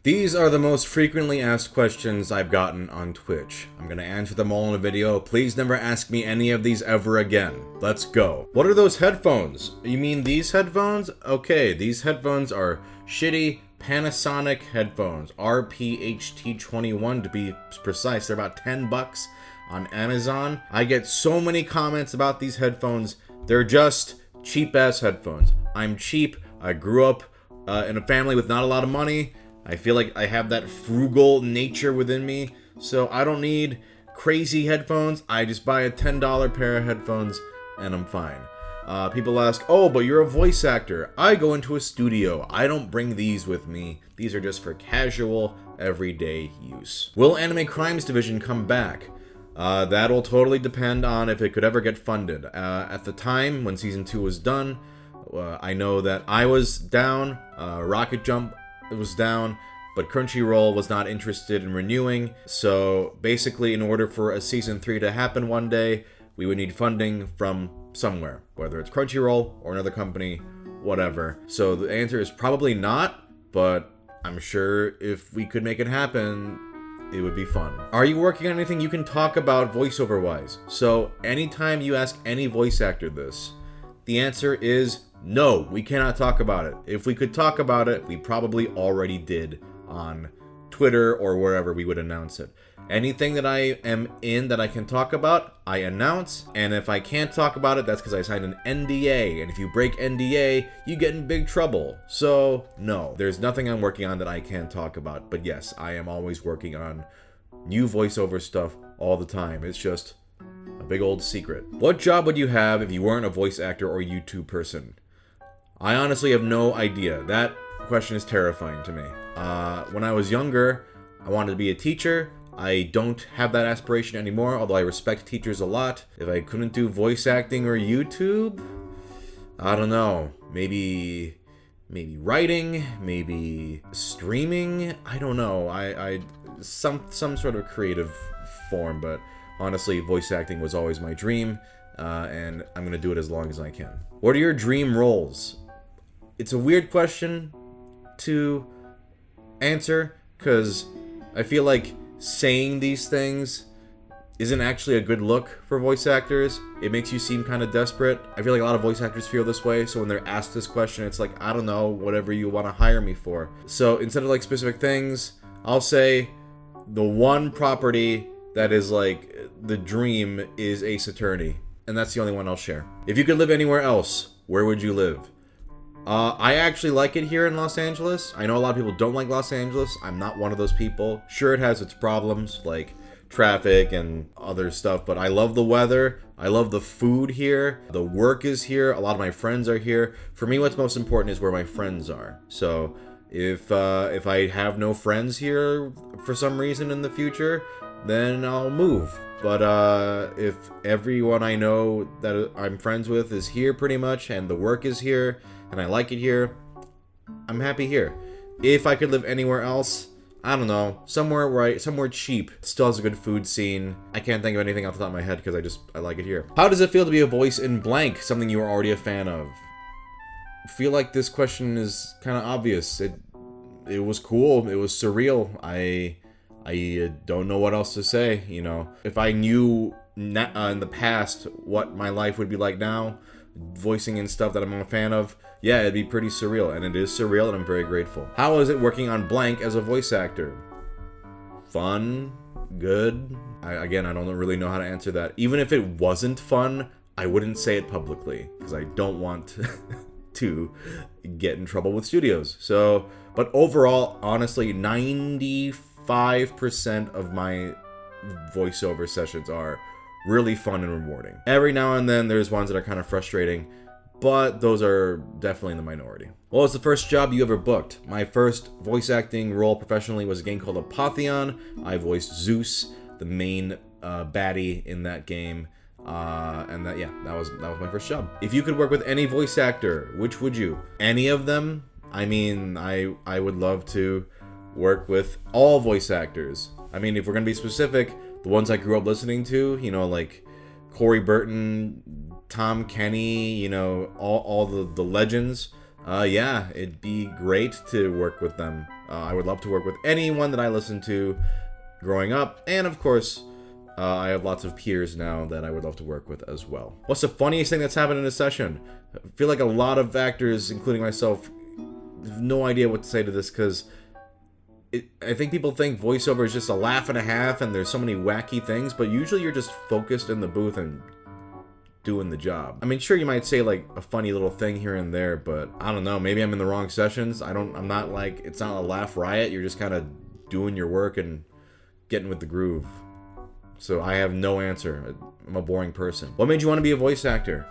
These are the most frequently asked questions I've gotten on Twitch. I'm gonna answer them all in a video. Please never ask me any of these ever again. Let's go. What are those headphones? You mean these headphones? Okay, these headphones are shitty Panasonic headphones. RPHT21 to be precise. They're about 10 bucks on Amazon. I get so many comments about these headphones. They're just cheap ass headphones. I'm cheap. I grew up in a family with not a lot of money. I feel like I have that frugal nature within me, so I don't need crazy headphones. I just buy a $10 pair of headphones and I'm fine. People ask, oh, but you're a voice actor. I go into a studio. I don't bring these with me. These are just for casual, everyday use. Will Anime Crimes Division come back? That'll totally depend on if it could ever get funded. At the time, when Season 2 was done, I know that I was down, Rocket Jump was down, but Crunchyroll was not interested in renewing. So basically, in order for a Season 3 to happen one day, we would need funding from somewhere, whether it's Crunchyroll or another company, whatever. So the answer is probably not, but I'm sure if we could make it happen, it would be fun. Are you working on anything you can talk about voiceover wise? So anytime you ask any voice actor this, the answer is no, we cannot talk about it. If we could talk about it, we probably already did on Twitter or wherever we would announce it. Anything that I am in that I can talk about, I announce. And if I can't talk about it, that's because I signed an NDA. And if you break NDA, you get in big trouble. So no, there's nothing I'm working on that I can't talk about. But yes, I am always working on new voiceover stuff all the time. It's just a big old secret. What job would you have if you weren't a voice actor or YouTube person? I honestly have no idea. That question is terrifying to me. When I was younger, I wanted to be a teacher. I don't have that aspiration anymore, although I respect teachers a lot. If I couldn't do voice acting or YouTube, I don't know. Maybe writing, maybe streaming. I don't know. Some sort of creative form, but honestly, voice acting was always my dream, and I'm gonna do it as long as I can. What are your dream roles? It's a weird question to answer, because I feel like saying these things isn't actually a good look for voice actors. It makes you seem kind of desperate. I feel like a lot of voice actors feel this way, so when they're asked this question, it's like, I don't know, whatever you want to hire me for. So instead of like specific things, I'll say the one property that is like the dream is Ace Attorney, and that's the only one I'll share. If you could live anywhere else, where would you live? I actually like it here in Los Angeles. I know a lot of people don't like Los Angeles. I'm not one of those people. Sure, it has its problems, like traffic and other stuff, but I love the weather. I love the food here. The work is here. A lot of my friends are here. For me, what's most important is where my friends are. So if I have no friends here for some reason in the future, then I'll move. But if everyone I know that I'm friends with is here pretty much, and the work is here, and I like it here, I'm happy here. If I could live anywhere else, I don't know, somewhere cheap, still has a good food scene. I can't think of anything off the top of my head because I like it here. How does it feel to be a voice in blank, something you are already a fan of? I feel like this question is kind of obvious. It was cool. It was surreal. I don't know what else to say, you know. If I knew in the past what my life would be like now, voicing in stuff that I'm a fan of, yeah, it'd be pretty surreal, and it is surreal, and I'm very grateful. How is it working on blank as a voice actor? Fun, good. I don't really know how to answer that. Even if it wasn't fun, I wouldn't say it publicly, because I don't want to get in trouble with studios. So, but overall, honestly, 95% of my voiceover sessions are really fun and rewarding. Every now and then there's ones that are kind of frustrating, but those are definitely in the minority. What was the first job you ever booked? My first voice acting role professionally was a game called Apotheon. I voiced Zeus, the main baddie in that game. And that was my first job. If you could work with any voice actor, which would you? Any of them? I mean, I would love to work with all voice actors. I mean, if we're gonna be specific, the ones I grew up listening to, you know, like Corey Burton, Tom Kenny, you know, all the legends Yeah, it'd be great to work with them. I would love to work with anyone that I listened to growing up, and of course, I have lots of peers now that I would love to work with as well. What's the funniest thing that's happened in a session? I feel like a lot of actors, including myself, have no idea what to say to this, because I think people think voiceover is just a laugh and a half and there's so many wacky things, but usually you're just focused in the booth and doing the job. I mean, sure, you might say like a funny little thing here and there, but I don't know, maybe I'm in the wrong sessions. I'm not like, it's not a laugh riot. You're just kind of doing your work and getting with the groove. So I have no answer. I'm a boring person. What made you want to be a voice actor?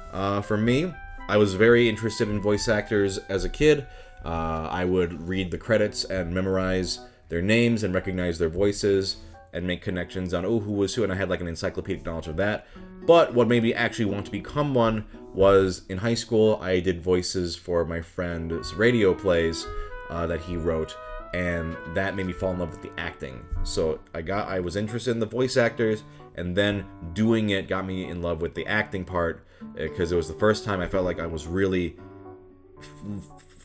For me, I was very interested in voice actors as a kid. I would read the credits and memorize their names and recognize their voices and make connections on, oh, who was who, and I had like an encyclopedic knowledge of that. But what made me actually want to become one was in high school, I did voices for my friend's radio plays that he wrote, and that made me fall in love with the acting. So I was interested in the voice actors, and then doing it got me in love with the acting part, because it was the first time I felt like I was really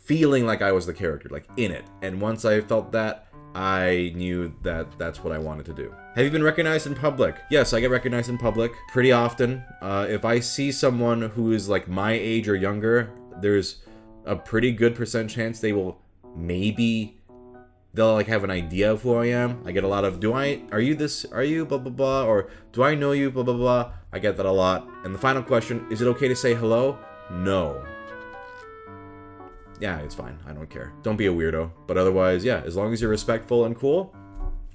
feeling like I was the character, like in it. And once I felt that, I knew that that's what I wanted to do. Have you been recognized in public? Yes, I get recognized in public pretty often. If I see someone who is like my age or younger, there's a pretty good percent chance they'll like have an idea of who I am. I get a lot of, are you blah blah blah, or do I know you blah blah blah. I get that a lot. And the final question, is it okay to say hello? No. Yeah, it's fine. I don't care. Don't be a weirdo. But otherwise, yeah, as long as you're respectful and cool,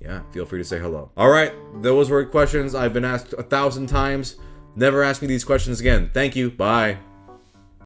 yeah, feel free to say hello. All right, those were questions I've been asked 1,000 times. Never ask me these questions again. Thank you. Bye.